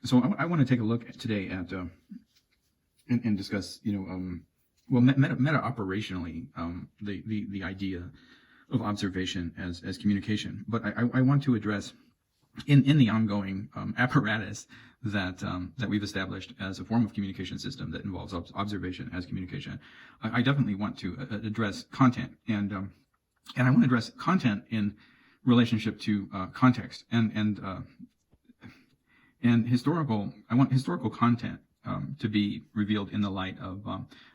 So I want to take a look today at and discuss, well, meta operationally, the idea of observation as communication. But I want to address in the ongoing apparatus that we've established as a form of communication system that involves observation as communication. I definitely want to address content, and I want to address content in relationship to context and historical. I want historical content to be revealed in the light of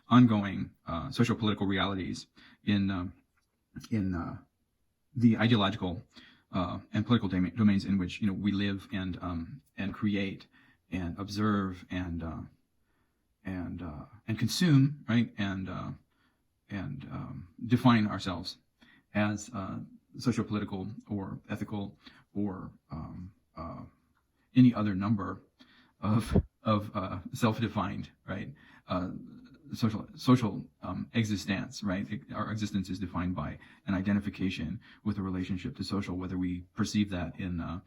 ongoing socio-political realities in the ideological and political domains in which we live and create and observe and consume, right, and define ourselves as socio-political or ethical or any other number of self-defined, right, social existence, right? Our existence is defined by an identification with a relationship to social, whether we perceive that in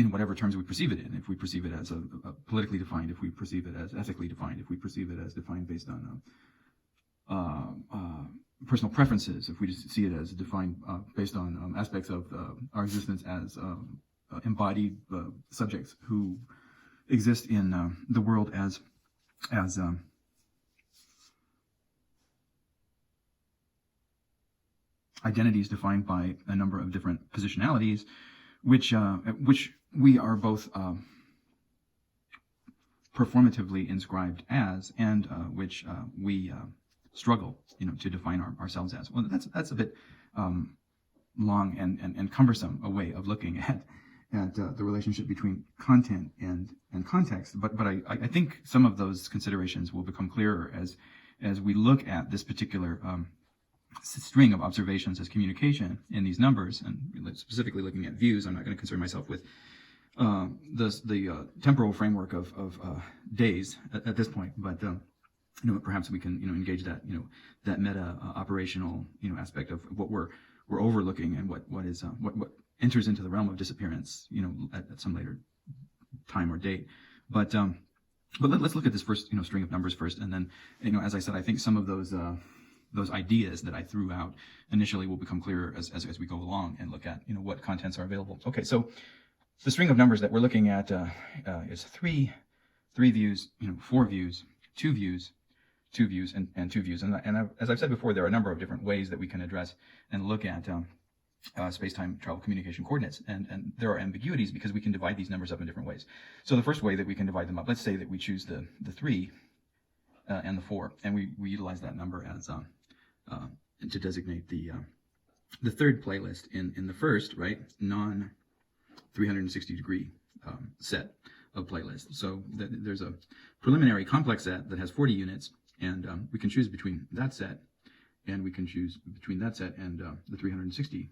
whatever terms we perceive it in. If we perceive it as a politically defined, if we perceive it as ethically defined, if we perceive it as defined based on personal preferences, if we just see it as defined based on aspects of our existence as embodied subjects who exist in the world as identities defined by a number of different positionalities, which we are both performatively inscribed as, and which we struggle, to define ourselves as. Well, that's a bit long and cumbersome a way of looking at the relationship between content and context. But I think some of those considerations will become clearer as we look at this particular string of observations as communication in these numbers, and specifically looking at views. I'm not going to concern myself with the temporal framework of days at this point, but perhaps we can engage that that meta operational aspect of what we're overlooking, and what enters into the realm of disappearance at some later time or date. But let's look at this first string of numbers first, and then as I said, I think some of those ideas that I threw out initially will become clearer as we go along and look at what contents are available. Okay, so the string of numbers that we're looking at is three views, 4 views, 2 views, 2 views, and 2 views. And as I've said before, there are a number of different ways that we can address and look at space-time travel communication coordinates, and there are ambiguities because we can divide these numbers up in different ways. So the first way that we can divide them up, let's say that we choose the 3 and the 4, and we utilize that number as to designate the third playlist in the first, right, non 360 degree set of playlists. So there's a preliminary complex set that has 40 units, and we can choose between that set, and we can choose between that set and the 360,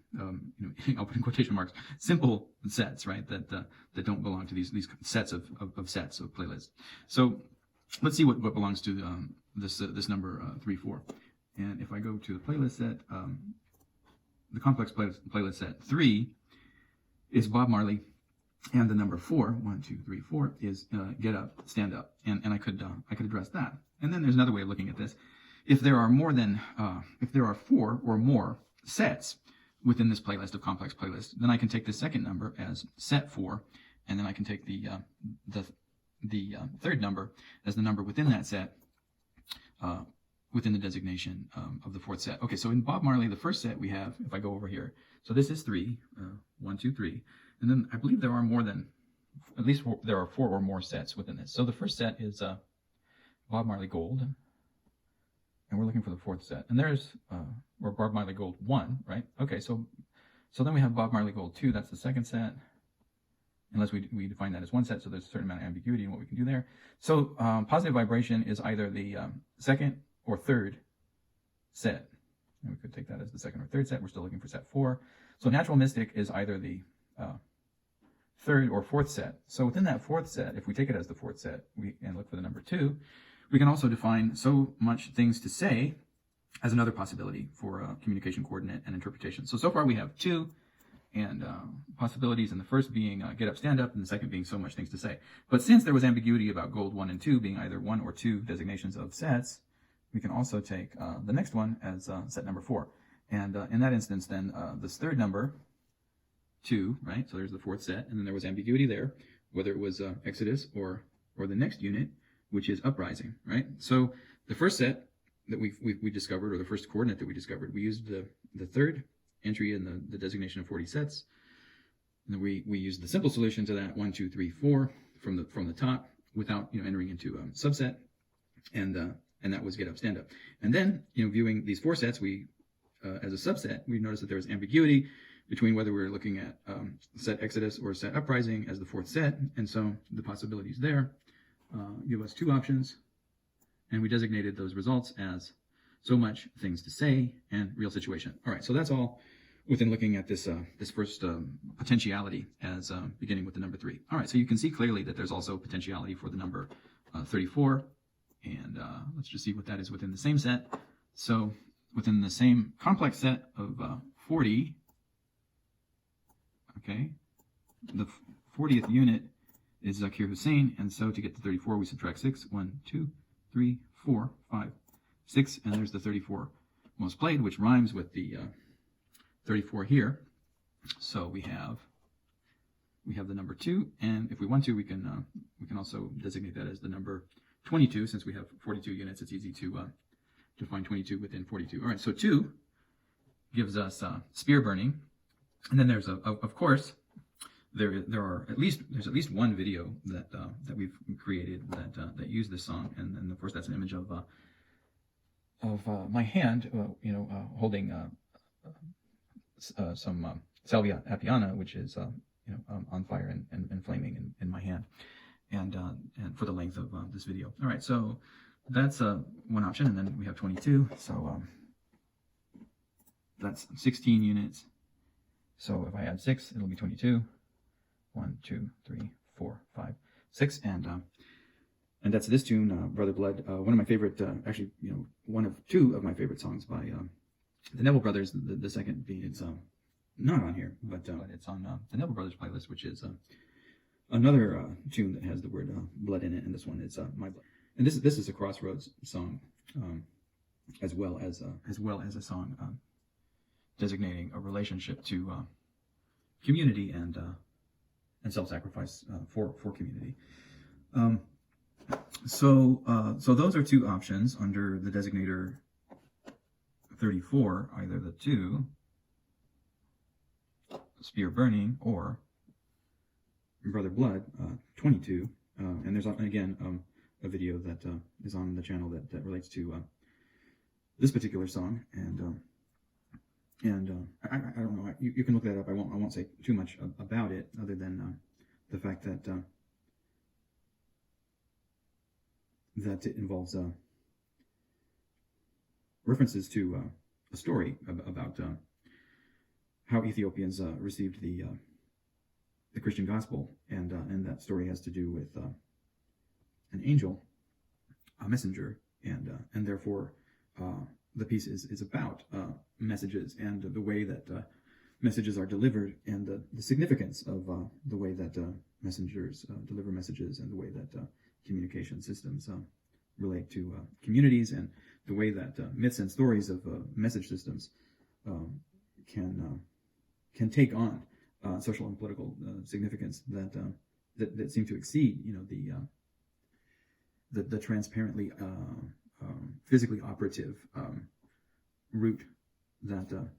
I'll put in quotation marks, simple sets, right, that don't belong to these sets of sets of playlists. So let's see what belongs to this number 3, 4. And if I go to the playlist set, the complex playlist set 3 is Bob Marley, and the number 4, 1, 2, 3, 4 is Get Up, Stand Up, and I could address that. And then there's another way of looking at this. If there are 4 or more sets within this playlist of complex playlists, then I can take the second number as set 4, and then I can take the third number as the number within that set, within the designation of the fourth set. Okay, so in Bob Marley, the first set we have, if I go over here, so this is 3, 1, 2, 3, and then I believe there are more than, at least there are 4 or more sets within this. So the first set is Bob Marley Gold, and we're looking for the fourth set, and there's or Bob Marley Gold 1, right? Okay, so then we have Bob Marley Gold 2, that's the second set, unless we define that as one set, so there's a certain amount of ambiguity in what we can do there. So positive vibration is either the second or third set, and we could take that as the second or third set. We're still looking for set 4. So natural mystic is either the third or fourth set. So within that fourth set, if we take it as the fourth set and look for the number 2, we can also define so much things to say as another possibility for communication coordinate and interpretation. So far we have 2 and possibilities, and the first being get up, stand up, and the second being so much things to say. But since there was ambiguity about gold 1 and 2 being either 1 or 2 designations of sets, we can also take the next one as set number 4. And in that instance, then this third number, 2, right? So there's the fourth set, and then there was ambiguity there, whether it was Exodus or the next unit, which is uprising, right? So the first set that we discovered, or the first coordinate that we discovered, we used the third entry in the designation of 40 sets. And then we used the simple solution to that 1, 2, 3, 4 from the top without entering into a subset, and that was get up, stand up. And then viewing these 4 sets, we as a subset, we noticed that there was ambiguity between whether we were looking at set Exodus or set uprising as the fourth set, and so the possibilities there give us 2 options, and we designated those results as so much things to say and real situation. All right, so that's all within looking at this this first potentiality as beginning with the number 3. All right, so you can see clearly that there's also potentiality for the number 34, and let's just see what that is within the same set. So within the same complex set of 40, okay, the 40th unit is Zakir Hussain, and so to get to 34, we subtract 6. 1, 2, 3, 4, 5, 6, and there's the 34 most played, which rhymes with the 34 here. So we have the number 2, and if we want to, we can also designate that as the number 22. Since we have 42 units, it's easy to find 22 within 42. All right, so 2 gives us spear burning, and then there's of course there's at least one video that we've created that used this song, and of course that's an image of my hand, holding some salvia appiana, which is on fire and flaming in my hand, and for the length of this video. All right, so that's one option, and then we have 22. So that's 16 units. So if I add 6, it'll be 22. 1, 2, 3, 4, 5, 6, and that's this tune, Brother Blood. One of my favorite, actually, one of 2 of my favorite songs by the Neville Brothers. The second being it's not on here, but it's on the Neville Brothers playlist, which is another tune that has the word blood in it, and this one is My Blood. And this is a Crossroads song, as well as a song designating a relationship to community and self-sacrifice for community. So those are 2 options under the designator 34, either the 2, spear burning, or Brother Blood, 22. And there's again a video that is on the channel that relates to this particular song, and I don't know. You can look that up. I won't say too much about it, other than the fact that that it involves references to a story about how Ethiopians received the Christian gospel, and that story has to do with an angel, a messenger, and therefore the piece is about messages and the way that messages are delivered, and the significance of the way that messengers deliver messages, and the way that communication systems relate to communities, and the way that myths and stories of message systems can take on social and political significance that seem to exceed the transparently physically operative route that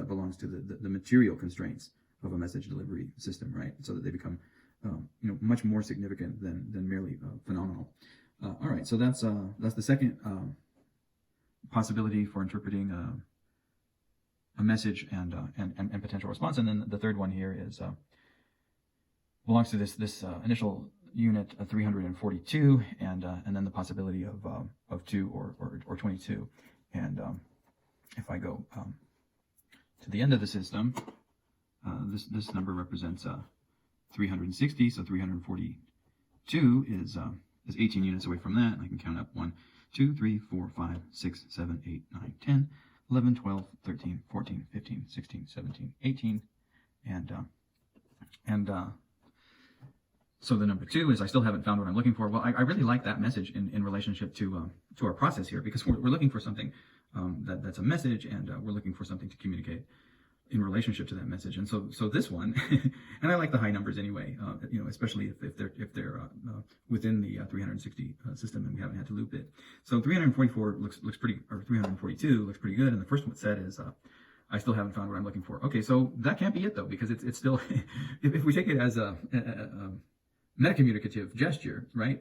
belongs to the material constraints of a message delivery system, right? So that they become much more significant than merely phenomenal. All right, so that's the second possibility for interpreting a message and potential response. And then the third one here is belongs to this initial unit 342, and then the possibility of 2 or 22. And if I go to the end of the system, this number represents 360, so 342 is 18 units away from that. And I can count up 1, 2, 3, 4, 5, 6, 7, 8, 9, 10. 11, 12, 13, 14, 15, 16, 17, 18, and so the number 2 is I still haven't found what I'm looking for. Well, I really like that message in relationship to our process here, because we're looking for something that's a message, and we're looking for something to communicate in relationship to that message. And so this one, and I like the high numbers anyway, especially if they're within the 360 system and we haven't had to loop it. So 344 looks pretty, or 342 looks pretty good. And the first one said is I still haven't found what I'm looking for. Okay, so that can't be it though, because it's still if we take it as a metacommunicative gesture, right?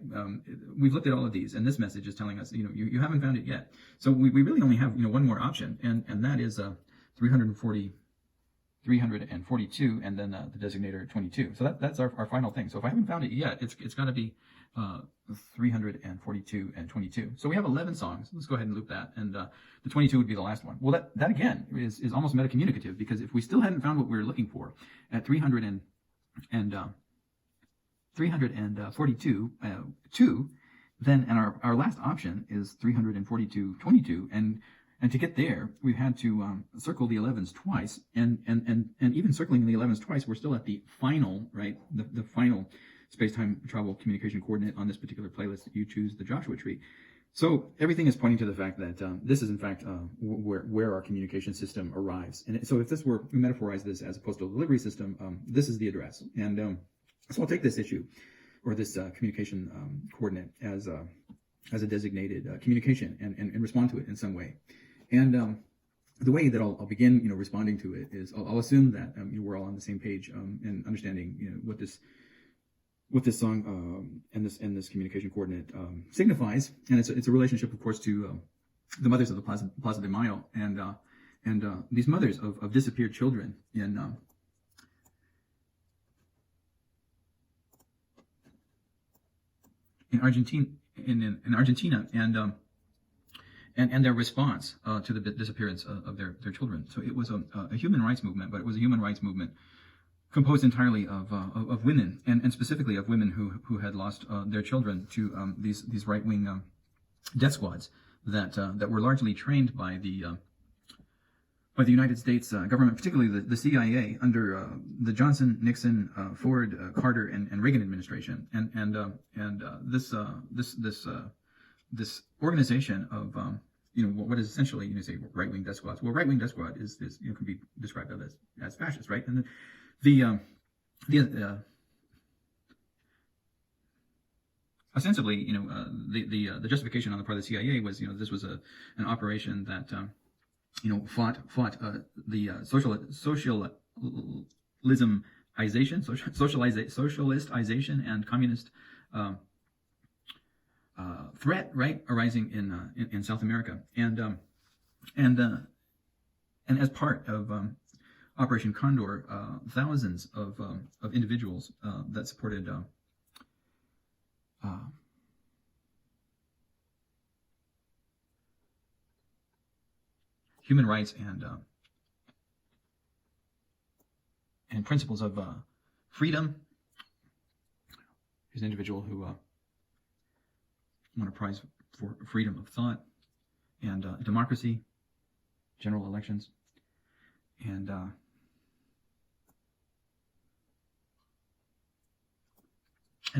We've looked at all of these, and this message is telling us, you haven't found it yet. So we really only have, one more option, and that is 342, and then the designator 22. So that's our final thing. So if I haven't found it yet, it's got to be 342 and 22. So we have 11 songs. Let's go ahead and loop that, and the 22 would be the last one. Well, that again is almost metacommunicative, because if we still hadn't found what we were looking for at 342 2, then our last option is 342 22, and to get there, we've had to circle the 11s twice, and even circling the 11s twice, we're still at the final, right? The final space-time travel communication coordinate on this particular playlist that you choose, the Joshua tree. So everything is pointing to the fact that this is in fact where our communication system arrives. And so if this were, we metaphorize this as a postal delivery system, this is the address. And so I'll take this issue, or this communication coordinate, as a designated communication and respond to it in some way. And the way that I'll begin, responding to it is I'll assume that we're all on the same page and understanding, what this song and this communication coordinate signifies. And it's a relationship, of course, to the mothers of the Plaza de Mayo, and these mothers of disappeared children in Argentina, and their response to the disappearance of their children. So it was a human rights movement, but it was a human rights movement composed entirely of women, and specifically of women who had lost their children to these right-wing death squads that were largely trained by the United States government, particularly the CIA under the Johnson, Nixon, Ford, Carter, and Reagan administration, and this organization of what is essentially say right-wing death squads. Well, right-wing death squad is can be described as fascist, right? And ostensibly, the justification on the part of the CIA was this was an operation that fought the socialistization and communist threat, right, arising in South America, and as part of Operation Condor, thousands of individuals that supported human rights and principles of freedom. Here's an individual who won a prize for freedom of thought and democracy, general elections, and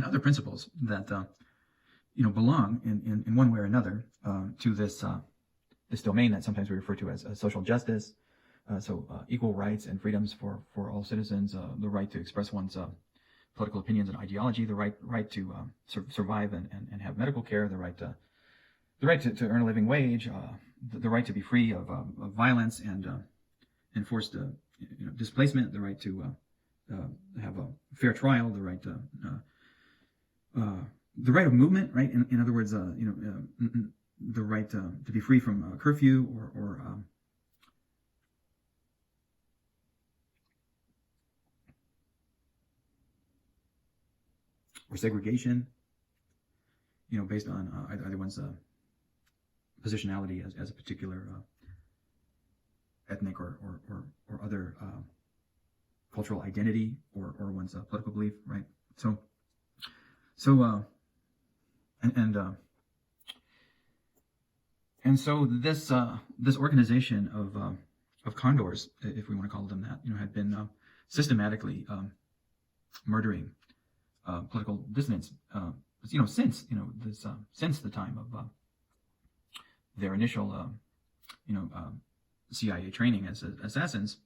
other principles that belong in one way or another to this domain that sometimes we refer to as social justice. So equal rights and freedoms for all citizens, the right to express one's political opinions and ideology, the right to survive and have medical care, the right to earn a living wage, the right to be free of violence and enforced displacement, the right to have a fair trial, the right to the right of movement, right? In other words, the right to be free from curfew or segregation, based on either one's positionality as a particular ethnic or other cultural identity or one's political belief, right? So And so this this organization of condors, if we want to call them that, had been systematically murdering political dissidents, since this since the time of their initial CIA training as assassins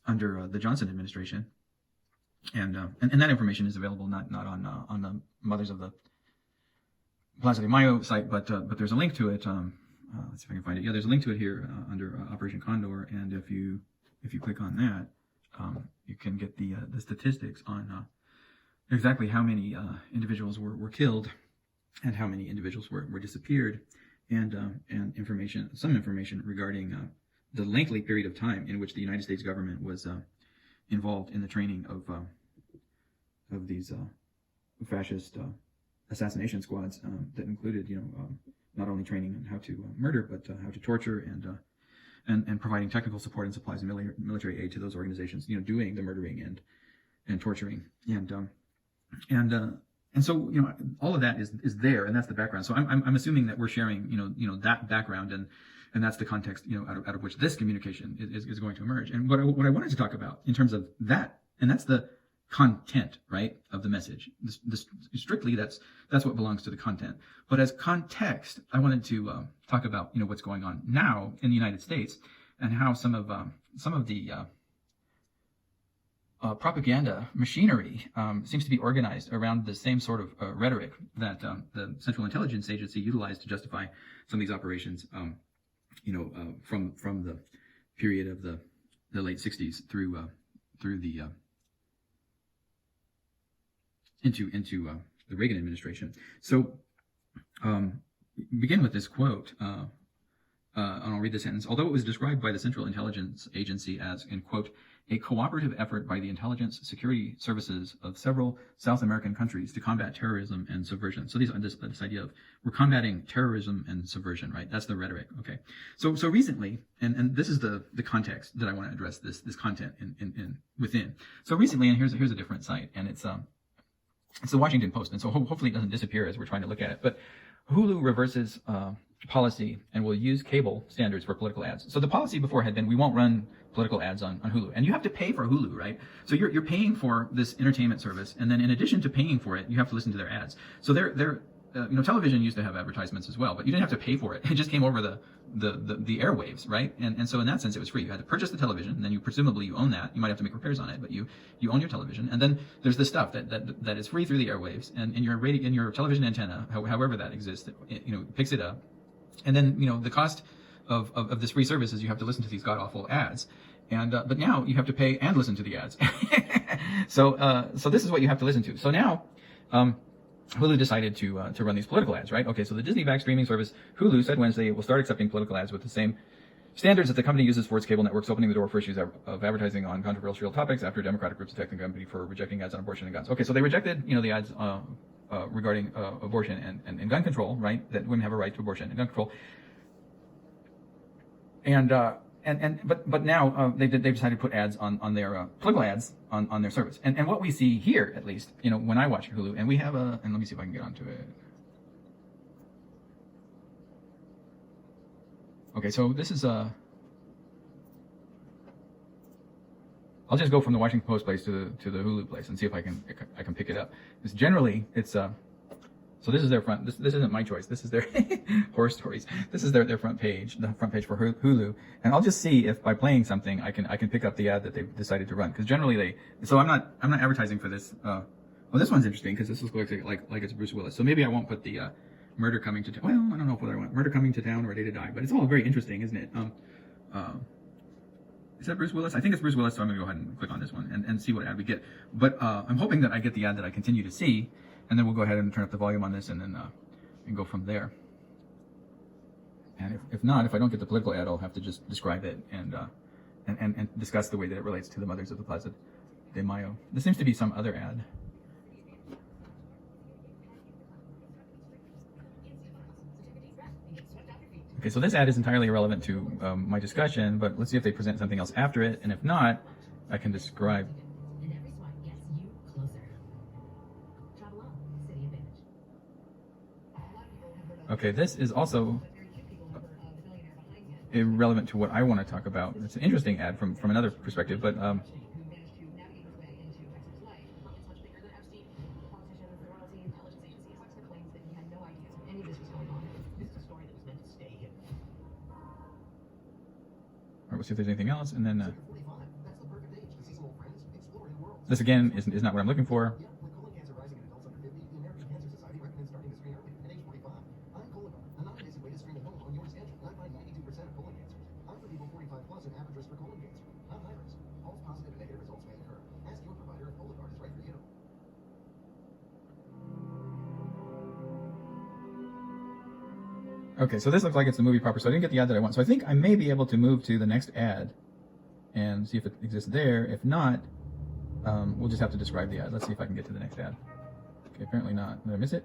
under the Johnson administration, and that information is available not on the Mothers of the Plaza de Mayo site, but there's a link to it. Let's see if I can find it. Yeah, there's a link to it here under Operation Condor, and if you click on that, you can get the statistics on exactly how many individuals were killed and how many individuals were disappeared, and some information regarding the lengthy period of time in which the United States government was involved in the training of these fascist assassination squads that included, not only training on how to murder, but how to torture, and providing technical support and supplies and military aid to those organizations, doing the murdering and torturing, and so all of that is there, and that's the background. So I'm assuming that we're sharing that background, and that's the context out of which this communication is going to emerge. And what I wanted to talk about in terms of that, and that's the content, right, of the message. This strictly that's what belongs to the content. But as context, I wanted to talk about what's going on now in the United States, and how some of the propaganda machinery seems to be organized around the same sort of rhetoric that the Central Intelligence Agency utilized to justify some of these operations. From the period of the late 60s through the into the Reagan administration. So begin with this quote, and I'll read the sentence. Although it was described by the Central Intelligence Agency as, in quote, a cooperative effort by the intelligence security services of several South American countries to combat terrorism and subversion. So this idea of we're combating terrorism and subversion, right? That's the rhetoric. Okay. So recently, and this is the context that I want to address this content within. So recently, and here's a different site, and it's the Washington Post, and so hopefully it doesn't disappear as we're trying to look at it. But Hulu reverses policy and will use cable standards for political ads. So the policy before had been we won't run political ads on Hulu, and you have to pay for Hulu, right? So you're paying for this entertainment service, and then in addition to paying for it, you have to listen to their ads. So they're television used to have advertisements as well, but you didn't have to pay for it. It just came over the airwaves, right? And so in that sense, it was free. You had to purchase the television, and then you presumably own that. You might have to make repairs on it, but you own your television. And then there's this stuff that is free through the airwaves, and in your television antenna, however that exists, it picks it up. And then the cost of this free service is you have to listen to these god awful ads, and but now you have to pay and listen to the ads. So this is what you have to listen to. So now Hulu decided to run these political ads, right? Okay, so the Disney-backed streaming service Hulu said Wednesday it will start accepting political ads with the same standards that the company uses for its cable networks, opening the door for issues of advertising on controversial topics after Democratic groups attacked the company for rejecting ads on abortion and guns. Okay, so they rejected the ads regarding abortion and gun control, right? That women have a right to abortion and gun control. But now they've decided to put ads on their political ads on their service. And what we see here, at least, when I watch Hulu, and we have and let me see if I can get onto it. Okay, so this is I'll just go from the Washington Post place to the Hulu place and see if I can pick it up. Because generally it's so this is their front. This isn't my choice. This is their horror stories. This is their front page, the front page for Hulu. And I'll just see if by playing something I can pick up the ad that they've decided to run. Because generally so I'm not advertising for this. Well, this one's interesting because this looks like it's Bruce Willis. So maybe I won't put the murder coming to town. Well, I don't know whether I want murder coming to town or a day to die. But it's all very interesting, isn't it? Is that Bruce Willis? I think it's Bruce Willis. So I'm gonna go ahead and click on this one and see what ad we get. But I'm hoping that I get the ad that I continue to see. And then we'll go ahead and turn up the volume on this, and then and go from there. And if not, if I don't get the political ad, I'll have to just describe it and discuss the way that it relates to the Mothers of the Plaza de Mayo. There seems to be some other ad. Okay, so this ad is entirely irrelevant to my discussion, but let's see if they present something else after it, and if not, I can describe. Okay, this is also irrelevant to what I want to talk about. It's an interesting ad from another perspective, but we'll see if there's anything else, and then this again is not what I'm looking for. Okay, so this looks like it's the movie proper, so I didn't get the ad that I want. So I think I may be able to move to the next ad and see if it exists there. If not, we'll just have to describe the ad. Let's see if I can get to the next ad. Okay, apparently not. Did I miss it?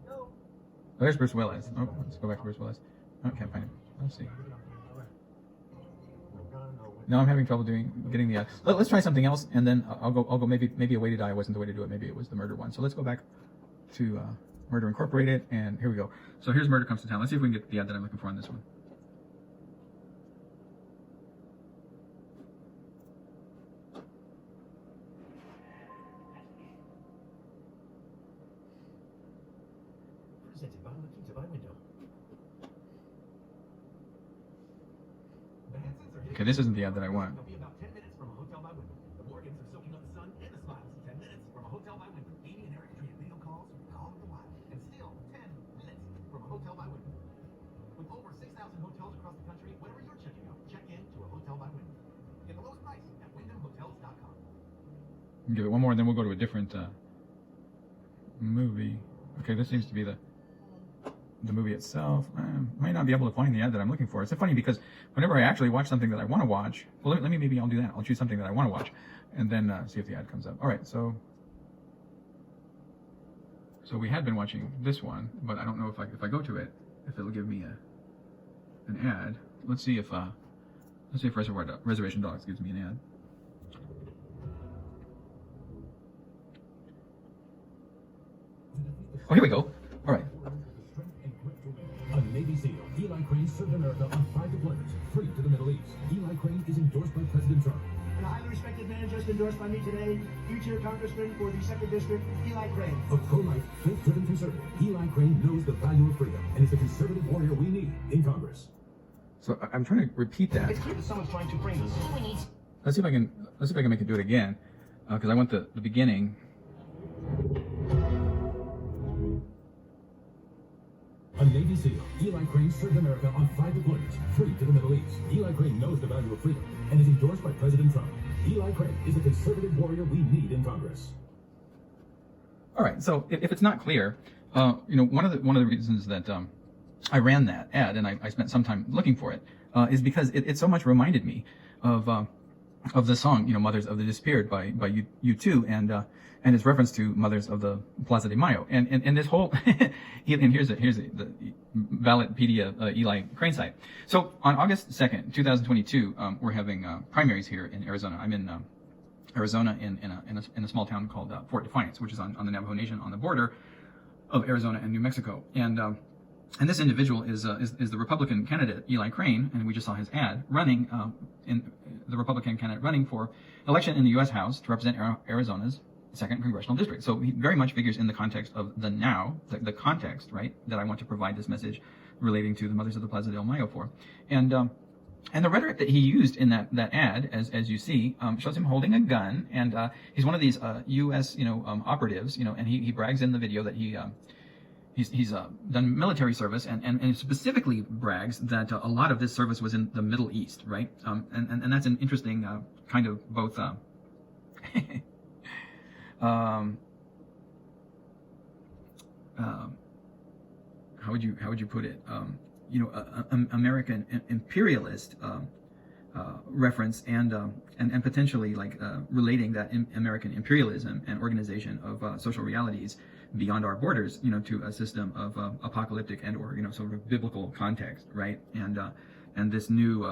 Oh, there's Bruce Willis. Oh, let's go back to Bruce Willis. Oh, can't find him. Let's see. No, I'm having trouble getting the ad. Let's try something else, and then I'll go. Maybe A Way to Die wasn't the way to do it. Maybe it was the murder one. So let's go back to Murder Incorporated, and here we go. So here's Murder Comes to Town. Let's see if we can get the ad that I'm looking for on this one. Presented by Looking to Buy Window. Okay, this isn't the ad that I want. They'll be about 10 minutes from a hotel by window. The Morgans are soaking up the sun and the smiles. 10 minutes from a hotel by window. Amy and Eric treated video calls from the call of the wild. And still 10 minutes from a hotel by window. With over 6,000 hotels across the country, whenever you're checking out, check in to a hotel by window. Get the lowest price at wyndhamhotels.com. Give it one more, and then we'll go to a different movie. Okay, this seems to be the movie itself. I might not be able to find the ad that I'm looking for. It's so funny because whenever I actually watch something that I want to watch, well, maybe I'll do that. I'll choose something that I want to watch, and then see if the ad comes up. All right, so we had been watching this one, but I don't know if I go to it, if it'll give me an ad. Let's see if Reservation Dogs gives me an ad. Oh, here we go. All right. A Navy SEAL, Eli Crane served America on 5 deployments, 3 to the Middle East. Eli Crane is endorsed by President Trump. And a highly respected man just endorsed by me today, future Congressman for the 2nd District, Eli Crane. A pro-life, faith-driven conservative, Eli Crane knows the value of freedom and is the conservative warrior we need in Congress. So I'm trying to repeat that. It's clear that someone's trying to bring us. Let's see if I can make it do it again, because I want the beginning. A Navy SEAL, Eli Crane served America on 5 deployments, 3 to the Middle East. Eli Crane knows the value of freedom and is endorsed by President Trump. Eli Crane is the conservative warrior we need in Congress. All right, so if it's not clear, one of the reasons that I ran that ad and I spent some time looking for it is because it so much reminded me of the song, Mothers of the Disappeared by U2 and its reference to Mothers of the Plaza de Mayo. And this whole, and here's the Ballotpedia Eli Crane site. So on August 2nd, 2022, we're having primaries here in Arizona. I'm in Arizona in a small town called Fort Defiance, which is on the Navajo Nation on the border of Arizona and New Mexico. And this individual is the Republican candidate Eli Crane, and we just saw his ad running the Republican candidate running for election in the U.S. House to represent Arizona's 2nd Congressional District. So he very much figures in the context of the context, right, that I want to provide this message relating to the Mothers of the Plaza del Mayo for. And the rhetoric that he used in that ad, as you see, shows him holding a gun, and he's one of these U.S. operatives, and he brags in the video that he's done military service, and specifically brags that a lot of this service was in the Middle East, right? And that's an interesting kind of both. How would you put it? American imperialist reference and potentially relating that American imperialism and organization of social realities beyond our borders, to a system of apocalyptic or sort of biblical context, right? And this new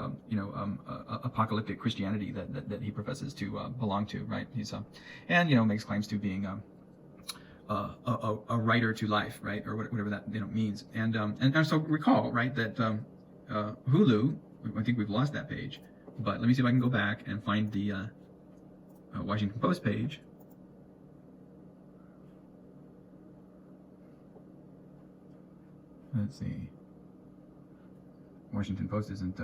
apocalyptic Christianity that he professes to belong to, right? He's and makes claims to being a writer to life, right, or whatever that means. And so recall, right, that Hulu. I think we've lost that page, but let me see if I can go back and find the Washington Post page. Let's see. Washington Post isn't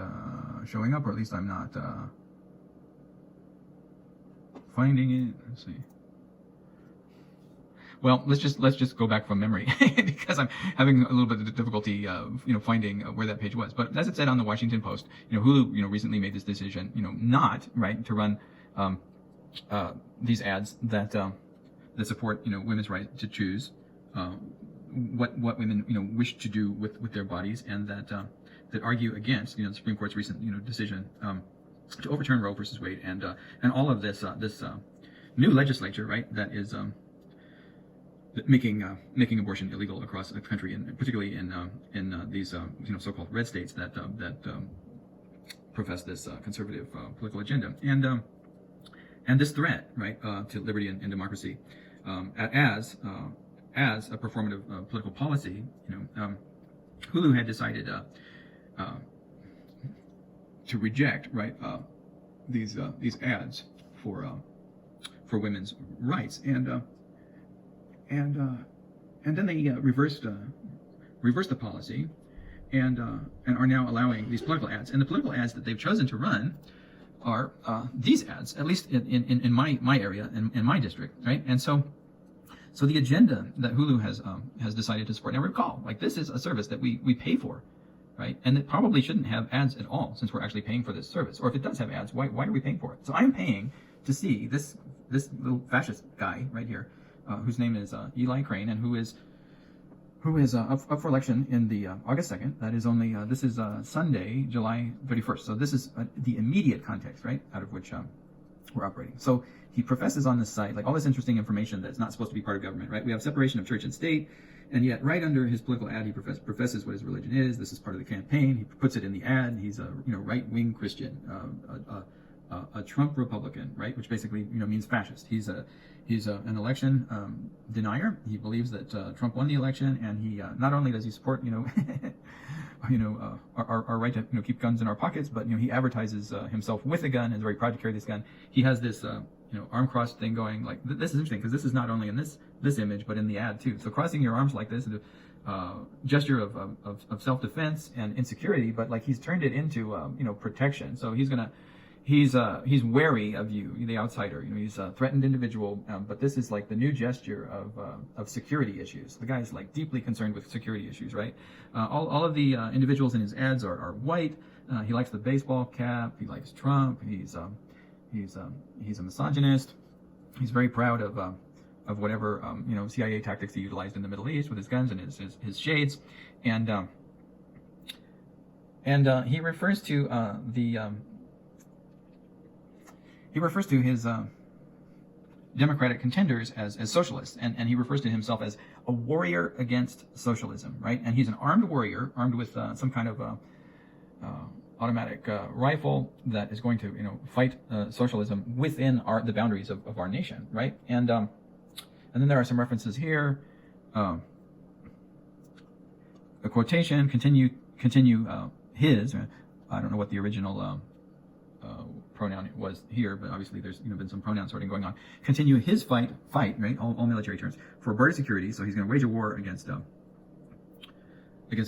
showing up, or at least I'm not finding it. Let's see. Well, let's just go back from memory because I'm having a little bit of difficulty, finding where that page was. But as it said on the Washington Post, Hulu, recently made this decision, not right to run these ads that support, women's right to choose what women, wish to do with their bodies, and that argue against, the Supreme Court's recent, decision to overturn Roe versus Wade, and all of this new legislature, right, that is making abortion illegal across the country, and particularly in these so-called red states that profess this conservative political agenda, and this threat, right, to liberty and democracy, as a performative political policy. Hulu had decided to reject, right, these ads for women's rights, and then they reversed the policy, and are now allowing these political ads. And the political ads that they've chosen to run are these ads, at least in my area, in my district, right? And so the agenda that Hulu has decided to support. Now recall, like, this is a service that we pay for, right? And it probably shouldn't have ads at all, since we're actually paying for this service. Or if it does have ads, why are we paying for it? So I'm paying to see this little fascist guy right here, whose name is Eli Crane, and who is up for election in the August 2nd. That is only this is Sunday, July 31st. So this is the immediate context, right, out of which we're operating. So he professes on this site, like, all this interesting information that's not supposed to be part of government, right? We have separation of church and state, and yet right under his political ad, he professes what his religion is. This is part of the campaign. He puts it in the ad. He's a right-wing Christian, a Trump Republican, right, which basically means fascist. He's an election denier. He believes that Trump won the election, and he not only does he support our right to keep guns in our pockets, but he advertises himself with a gun and is very proud to carry this gun. He has this arm crossed thing going. Like, this is interesting because this is not only in this image but in the ad too. So crossing your arms like this is a gesture of self-defense and insecurity, but like he's turned it into protection. So he's wary of you, the outsider. He's a threatened individual, but this is like the new gesture of security issues. The guy's like deeply concerned with security issues, right? All of the individuals in his ads are white. He likes the baseball cap. He likes Trump. He's a misogynist. He's very proud of whatever CIA tactics he utilized in the Middle East with his guns and his shades, and he refers to his Democratic contenders as socialists, and he refers to himself as a warrior against socialism, right? And he's an armed warrior, armed with some kind of automatic rifle that is going to fight socialism within the boundaries of our nation, right? And then there are some references here. A quotation, continue his. I don't know what the original pronoun was here, but obviously there's been some pronoun sorting going on. Continue his fight, right? All military terms for border security. So he's going to wage a war against any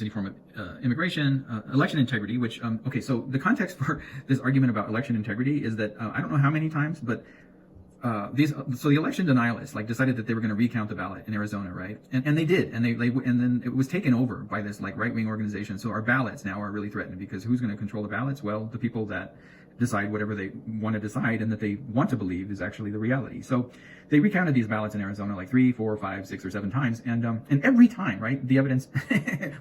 form of immigration, election integrity. Which okay, so the context for this argument about election integrity is that I don't know how many times, but so the election denialists decided that they were going to recount the ballot in Arizona, right? And they did, and then it was taken over by this right-wing organization. So our ballots now are really threatened, because who's going to control the ballots? Well, the people that decide whatever they want to decide and that they want to believe is actually the reality. So they recounted these ballots in Arizona 3, 4, 5, 6, or 7 times, and every time, right, the evidence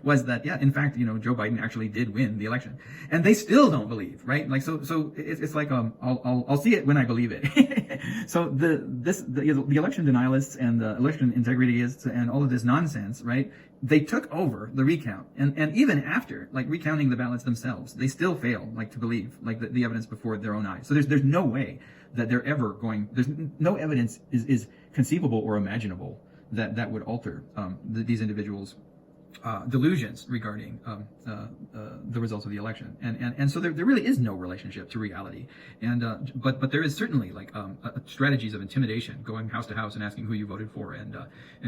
was that, yeah, in fact, Joe Biden actually did win the election, and they still don't believe, right? So it's like I'll see it when I believe it. So the election denialists and the election integrityists and all of this nonsense, right? They took over the recount, and even after recounting the ballots themselves, they still fail to believe the evidence before their own eyes. So there's no way that they're ever going. There's no evidence is conceivable or imaginable that would alter these individuals' delusions regarding the results of the election, and so there really is no relationship to reality, and but there is certainly like strategies of intimidation, going house to house and asking who you voted for, and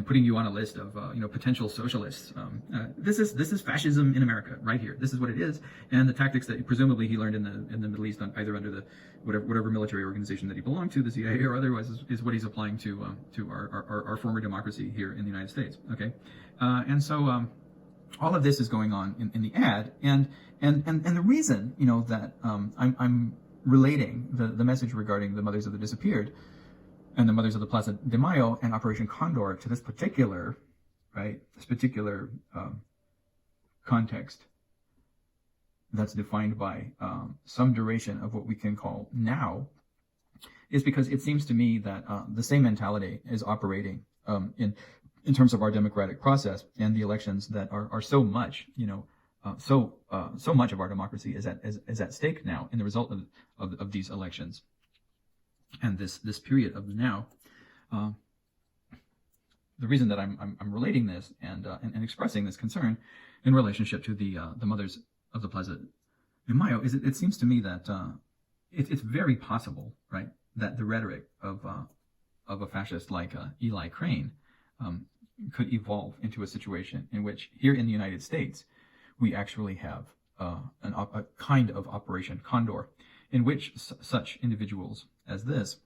putting you on a list of potential socialists. This is fascism in America right here. This is what it is, and the tactics that presumably he learned in the Middle East, either under the whatever military organization that he belonged to, the CIA or otherwise, is what he's applying to our former democracy here in the United States. Okay, and so. All of this is going on in the ad, and the reason that I'm relating the message regarding the mothers of the disappeared and the mothers of the Plaza de Mayo and Operation Condor to this particular context that's defined by some duration of what we can call now, is because it seems to me that the same mentality is operating in terms of our democratic process and the elections that are so much, so much of our democracy is at stake now in the result of these elections and this period of the now. The reason that I'm relating this and expressing this concern in relationship to the mothers of the Plaza de Mayo is it seems to me that it's very possible, right, that the rhetoric of a fascist like Eli Crane could evolve into a situation in which here in the United States we actually have a kind of Operation Condor in which such individuals as this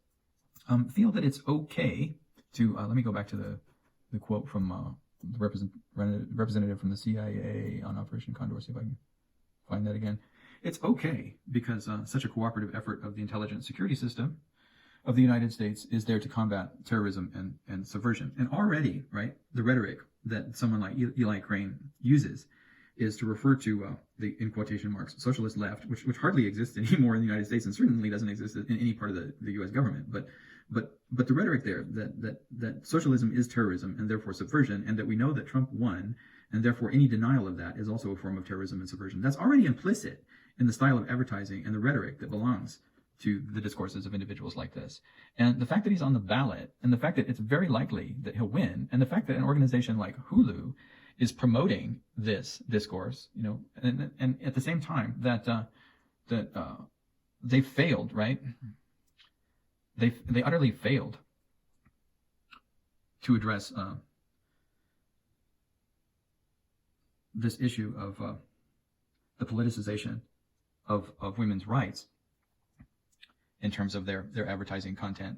feel that it's okay to let me go back to the quote from the representative from the CIA on Operation Condor, see if I can find that again. It's okay because such a cooperative effort of the intelligence security system of the United States is there to combat terrorism and subversion. And already, right, the rhetoric that someone like Eli Crane uses is to refer to the, in quotation marks, socialist left, which hardly exists anymore in the United States and certainly doesn't exist in any part of the U.S. government. But the rhetoric there that socialism is terrorism and therefore subversion, and that we know that Trump won, and therefore any denial of that is also a form of terrorism and subversion. That's already implicit in the style of advertising and the rhetoric that belongs to the discourses of individuals like this. And the fact that he's on the ballot, and the fact that it's very likely that he'll win, and the fact that an organization like Hulu is promoting this discourse, and at the same time that they failed, right? They utterly failed to address this issue of the politicization of women's rights in terms of their advertising content,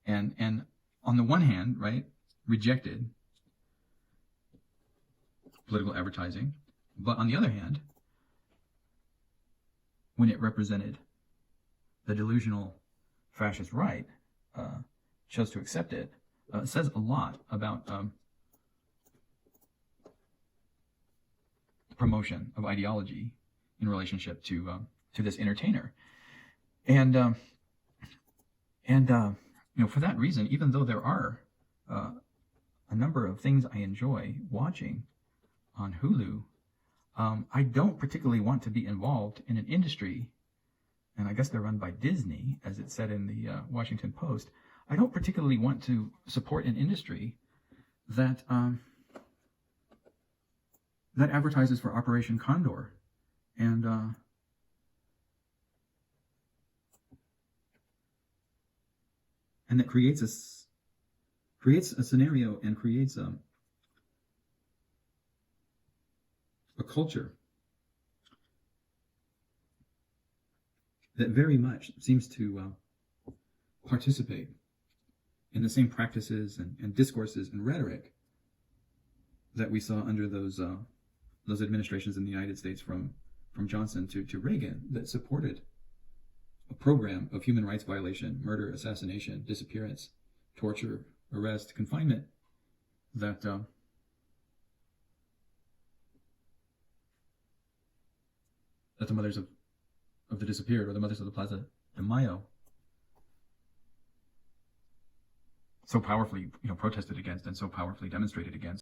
and on the one hand, right, rejected political advertising, but on the other hand, when it represented the delusional fascist right, chose to accept it, says a lot about the promotion of ideology in relationship to this entertainer. And for that reason, even though there are a number of things I enjoy watching on Hulu, I don't particularly want to be involved in an industry, and I guess they're run by Disney, as it said in the Washington Post. I don't particularly want to support an industry that that advertises for Operation Condor and that creates a scenario and creates a culture that very much seems to participate in the same practices and discourses and rhetoric that we saw under those administrations in the United States from Johnson to Reagan, that supported a program of human rights violation, murder, assassination, disappearance, torture, arrest, confinement, that the mothers of the disappeared, or the mothers of the Plaza de Mayo, so powerfully protested against and so powerfully demonstrated against.